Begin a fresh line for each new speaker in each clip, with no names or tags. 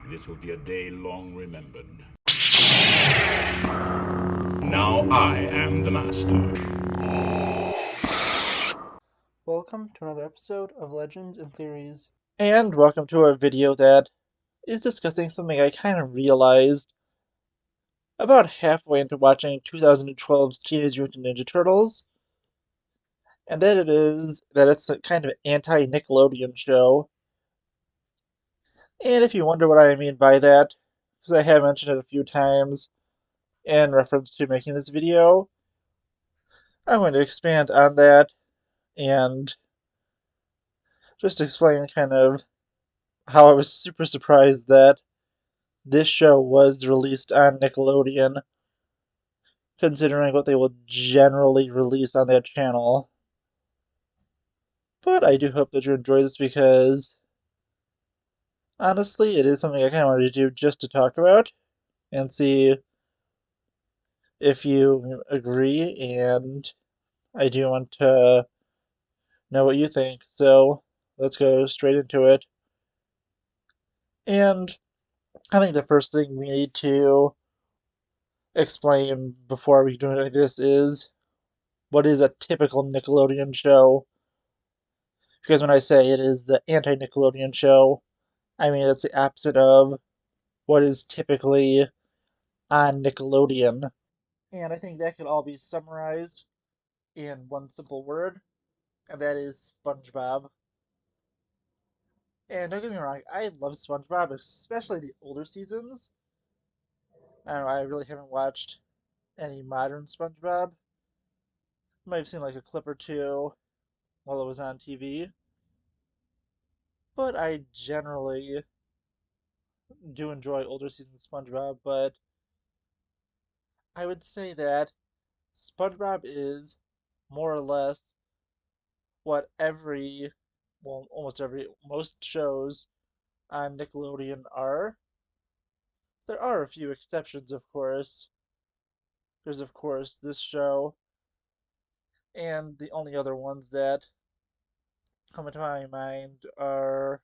This will be a day long remembered. Now I am the master.
Welcome to another episode of Legends and Theories.
And welcome to a video that is discussing something I kind of realized about halfway into watching 2012's Teenage Mutant Ninja Turtles, and that it's a kind of anti-Nickelodeon show. And if you wonder what I mean by that, because I have mentioned it a few times in reference to making this video, I'm going to expand on that and just explain kind of how I was super surprised that this show was released on Nickelodeon, considering what they will generally release on that channel. But I do hope that you enjoy this because, honestly, it is something I kind of wanted to do just to talk about and see if you agree, and I do want to know what you think. So let's go straight into it. And I think the first thing we need to explain before we do any of this is what is a typical Nickelodeon show. Because when I say it is the anti-Nickelodeon show, I mean it's the opposite of what is typically on Nickelodeon. And I think that could all be summarized in one simple word, and that is SpongeBob. And don't get me wrong, I love SpongeBob, especially the older seasons. I don't know, I really haven't watched any modern SpongeBob. Might have seen like a clip or two while it was on TV, but I generally do enjoy older seasons SpongeBob. But I would say that SpongeBob is more or less what most shows on Nickelodeon are. There are a few exceptions, of course. There's, of course, this show, and the only other ones that come into my mind are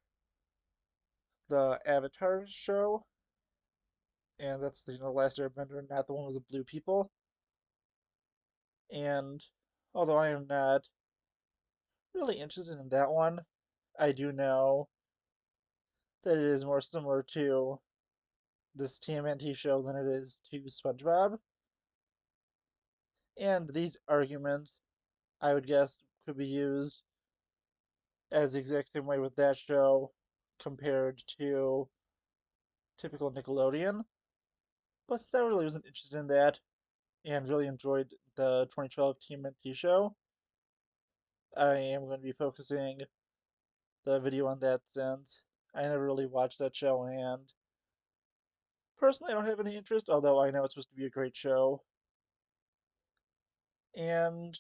the Avatar show, and that's the Last Airbender, not the one with the blue people. And although I am not really interested in that one, I do know that it is more similar to this TMNT show than it is to SpongeBob. And these arguments, I would guess, could be used as the exact same way with that show compared to typical Nickelodeon. But since I really wasn't interested in that and really enjoyed the 2012 TMNT show, I am going to be focusing the video on that since I never really watched that show, and personally I don't have any interest, although I know it's supposed to be a great show. And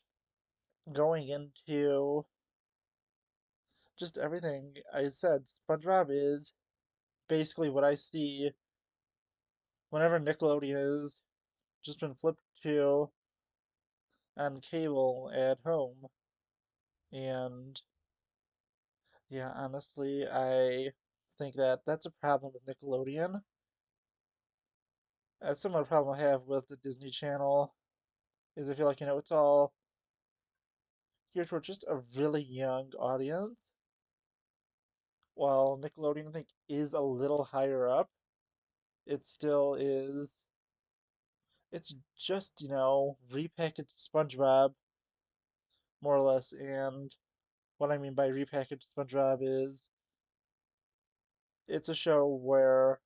going into just everything I said, SpongeBob is basically what I see whenever Nickelodeon has just been flipped to on cable at home. And yeah, honestly, I think that that's a problem with Nickelodeon. A similar problem I have with the Disney Channel is I feel like, it's all geared toward just a really young audience, while Nickelodeon, I think, is a little higher up. It still is, it's just, repackaged SpongeBob, more or less, and what I mean by repackaged SpongeBob is it's a show where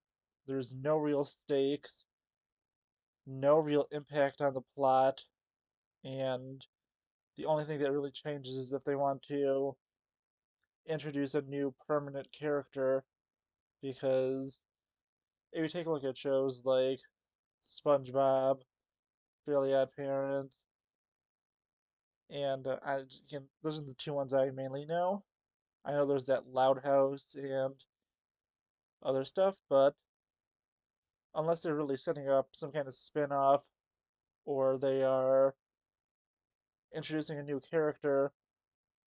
there's no real stakes, no real impact on the plot, and the only thing that really changes is if they want to introduce a new permanent character. Because if you take a look at shows like SpongeBob, Fairly Odd Parents, and those are the two ones I mainly know. I know there's that Loud House and other stuff, but unless they're really setting up some kind of spin-off or they are introducing a new character,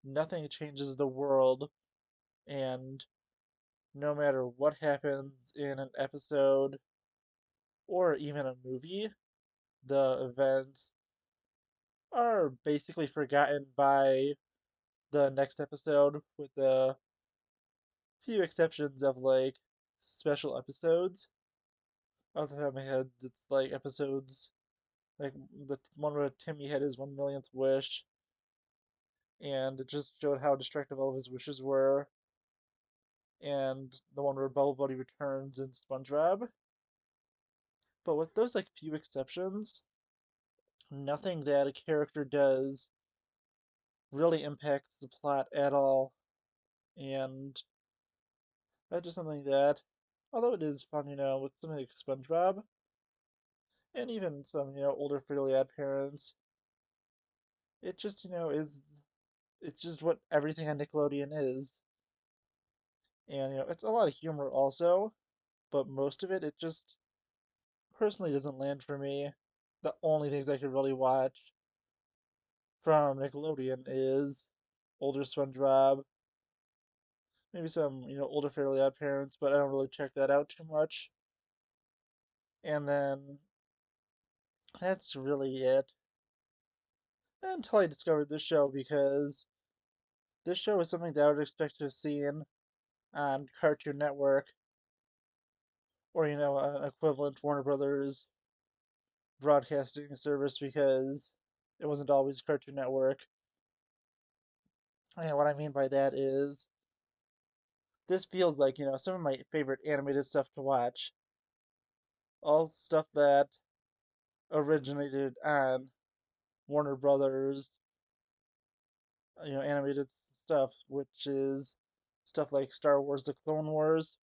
nothing changes the world. And no matter what happens in an episode or even a movie, the events are basically forgotten by the next episode, with the few exceptions of like special episodes. Off the top of my head, it's like episodes like the one where Timmy had his 1 millionth wish, and it just showed how destructive all of his wishes were, and the one where Bubble Buddy returns in SpongeBob. But with those like few exceptions, nothing that a character does really impacts the plot at all, and that's just something that, although it is fun, with something like SpongeBob, and even some, older Fairly Odd Parents, it just, it's just what everything on Nickelodeon is. And, it's a lot of humor also, but most of it just personally doesn't land for me. The only things I could really watch from Nickelodeon is older SpongeBob, maybe some, older Fairly Odd Parents, but I don't really check that out too much. And then that's really it. Until I discovered this show, because this show is something that I would expect to have seen on Cartoon Network, or, an equivalent Warner Brothers broadcasting service, because it wasn't always Cartoon Network. And what I mean by that is this feels like, some of my favorite animated stuff to watch. All stuff that originated on Warner Brothers, animated stuff, which is stuff like Star Wars: The Clone Wars,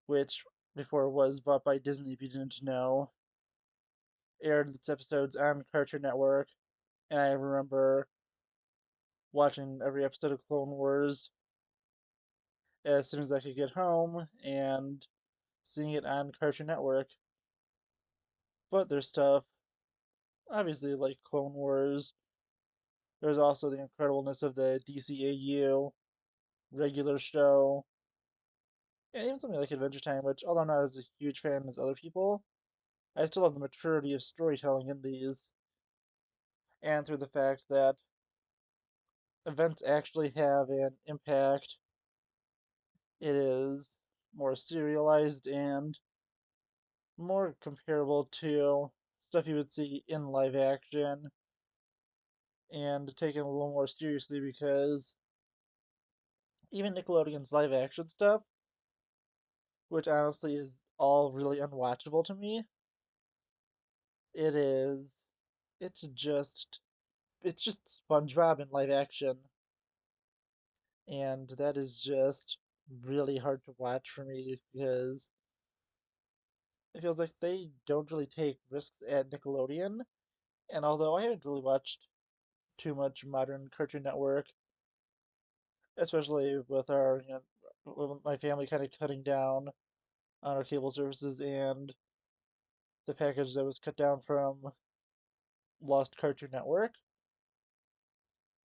which before was bought by Disney, if you didn't know, aired its episodes on Cartoon Network, and I remember watching every episode of Clone Wars as soon as I could get home and seeing it on Cartoon Network. But there's stuff, obviously, like Clone Wars. There's also the incredibleness of the DCAU regular show, and even something like Adventure Time, which, although I'm not as a huge fan as other people, I still love the maturity of storytelling in these, and through the fact that events actually have an impact. It is more serialized and more comparable to stuff you would see in live action, and taken a little more seriously, because even Nickelodeon's live action stuff, which honestly is all really unwatchable to me, it is it's just it's just SpongeBob in live action, and that is just really hard to watch for me, because it feels like they don't really take risks at Nickelodeon. And although I haven't really watched too much modern Cartoon Network, especially with our, with my family kind of cutting down on our cable services, and the package that was cut down from Lost Cartoon Network,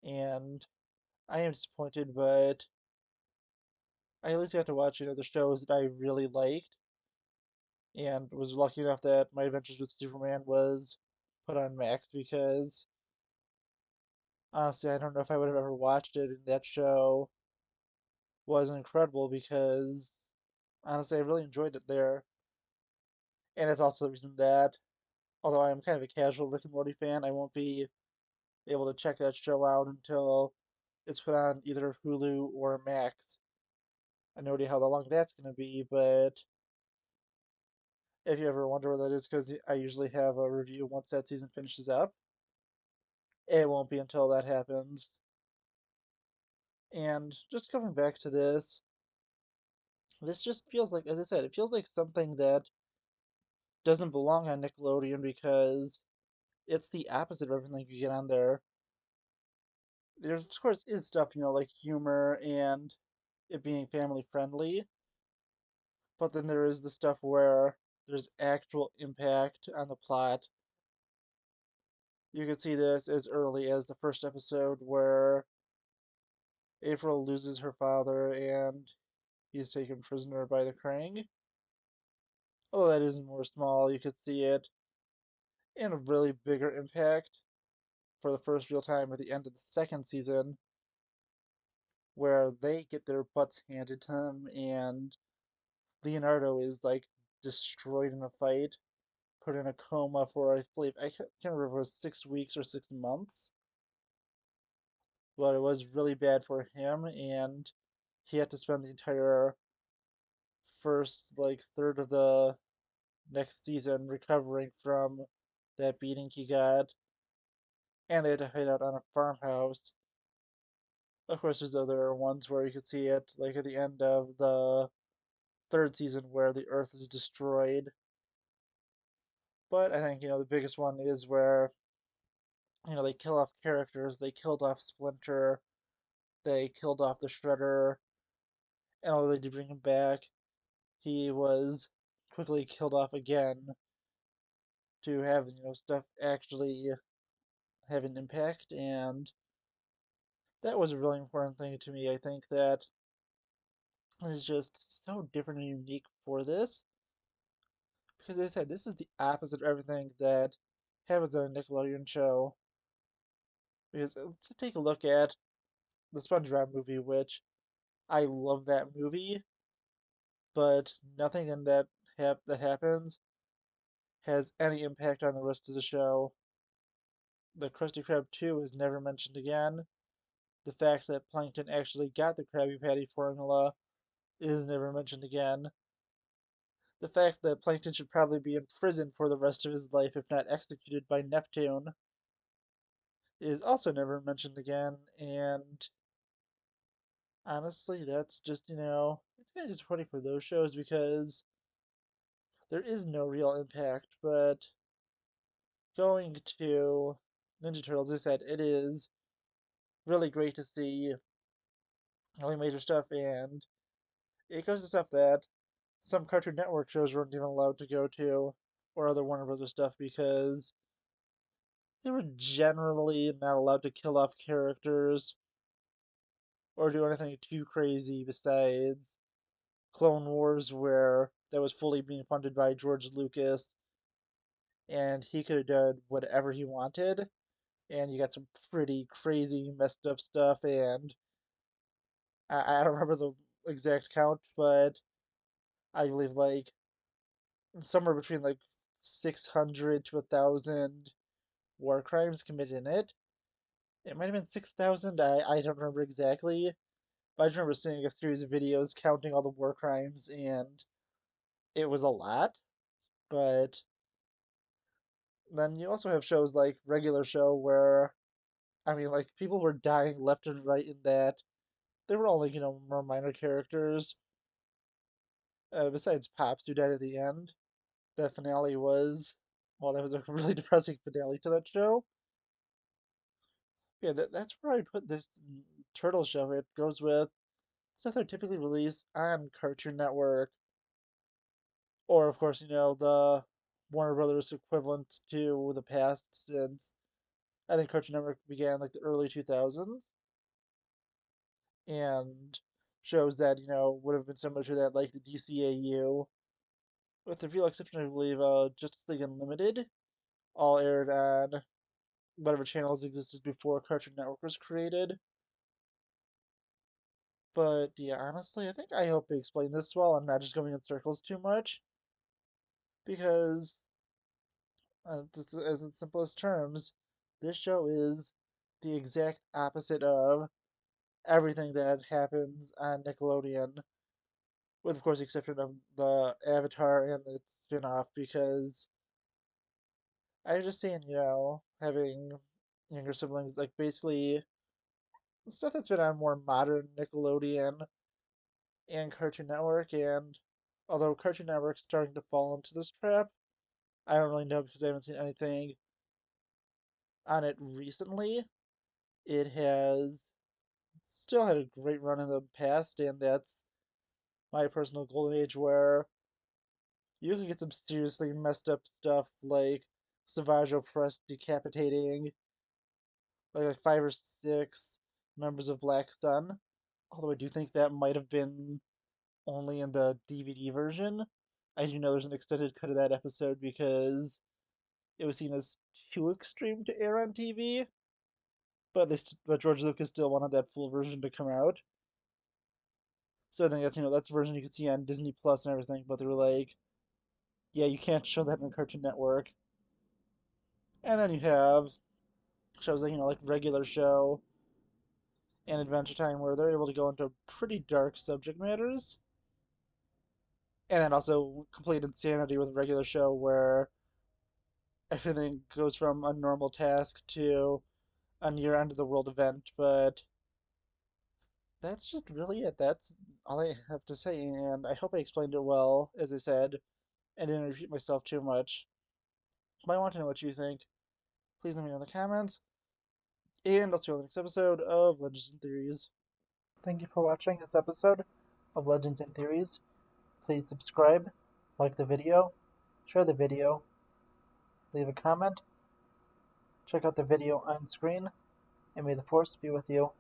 and I am disappointed, but I at least got to watch, the shows that I really liked, and was lucky enough that My Adventures with Superman was put on Max, because honestly, I don't know if I would have ever watched it, and that show was incredible, because honestly, I really enjoyed it there. And that's also the reason that, although I am kind of a casual Rick and Morty fan, I won't be able to check that show out until it's put on either Hulu or Max. I have no idea how long that's going to be, but if you ever wonder what that is, because I usually have a review once that season finishes up, it won't be until that happens. And just coming back to this just feels like, as I said, it feels like something that doesn't belong on Nickelodeon, because it's the opposite of everything you get on there. There, of course, is stuff, like humor and it being family friendly, but then there is the stuff where there's actual impact on the plot. You could see this as early as the first episode, where April loses her father, and he's taken prisoner by the Krang. Although that is more small, you could see it in a really bigger impact for the first real time at the end of the second season, where they get their butts handed to them, and Leonardo is like destroyed in a fight, put in a coma for I believe I can't remember if it was 6 weeks or 6 months, but it was really bad for him, and he had to spend the entire first like third of the next season recovering from that beating he got, and they had to hide out on a farmhouse. Of course, there's other ones where you could see it, like at the end of the third season where the Earth is destroyed. But I think, the biggest one is where, they kill off characters. They killed off Splinter, they killed off the Shredder, and although they did bring him back, he was quickly killed off again to have, stuff actually have an impact, and that was a really important thing to me. I think that is just so different and unique for this. Because as I said, this is the opposite of everything that happens on a Nickelodeon show. Because let's take a look at the SpongeBob movie, which I love that movie, but nothing in that happens has any impact on the rest of the show. The Krusty Krab 2 is never mentioned again. The fact that Plankton actually got the Krabby Patty formula is never mentioned again. The fact that Plankton should probably be in prison for the rest of his life, if not executed by Neptune, is also never mentioned again. And honestly, that's just, it's kind of disappointing for those shows because there is no real impact. But going to Ninja Turtles, as I said, it is really great to see really major stuff, and it goes to stuff that some Cartoon Network shows weren't even allowed to go to, or other Warner Brothers stuff, because they were generally not allowed to kill off characters or do anything too crazy besides Clone Wars, where that was fully being funded by George Lucas, and he could have done whatever he wanted. And you got some pretty crazy, messed up stuff, and I don't remember the exact count, but I believe like somewhere between like 600 to 1,000 war crimes committed in it. It might have been 6,000, I don't remember exactly, but I just remember seeing a series of videos counting all the war crimes, and it was a lot. But then you also have shows like Regular Show where, I mean, like, people were dying left and right in that. They were all like, more minor characters. Besides Pops, who died at the end. The finale was, well, that was a really depressing finale to that show. Yeah, that's where I put this Turtle show. It goes with stuff that are typically released on Cartoon Network, or of course, the Warner Brothers equivalent to the past, since I think Cartoon Network began like the early 2000s, and shows that, would have been similar to that, like the DCAU, with the few exception, I believe, Justice League Unlimited, all aired on whatever channels existed before Cartoon Network was created. But yeah, honestly, I think I hope they explain this well. I'm not just going in circles too much, because just as in simplest terms, this show is the exact opposite of everything that happens on Nickelodeon, with of course the exception of the Avatar and its spin-off, because I was just saying, having younger siblings, like basically stuff that's been on more modern Nickelodeon and Cartoon Network, and although Cartoon Network's starting to fall into this trap, I don't really know because I haven't seen anything on it recently. It has still had a great run in the past, and that's my personal golden age where you can get some seriously messed up stuff like Savage Opress decapitating like 5 or 6 members of Black Sun. Although I do think that might have been only in the DVD version. I do know there's an extended cut of that episode because it was seen as too extreme to air on TV, but George Lucas still wanted that full version to come out. So I think that's a version you could see on Disney Plus and everything. But they were like, yeah, you can't show that on Cartoon Network. And then you have shows like like Regular Show and Adventure Time where they're able to go into pretty dark subject matters. And then also complete insanity with Regular Show where everything goes from a normal task to a near end of the world event. But that's just really it. That's all I have to say, and I hope I explained it well, as I said, and didn't repeat myself too much. But I want to know what you think. Please let me know in the comments, and I'll see you on the next episode of Legends and Theories.
Thank you for watching this episode of Legends and Theories. Please subscribe, like the video, share the video, leave a comment, check out the video on screen, and may the Force be with you.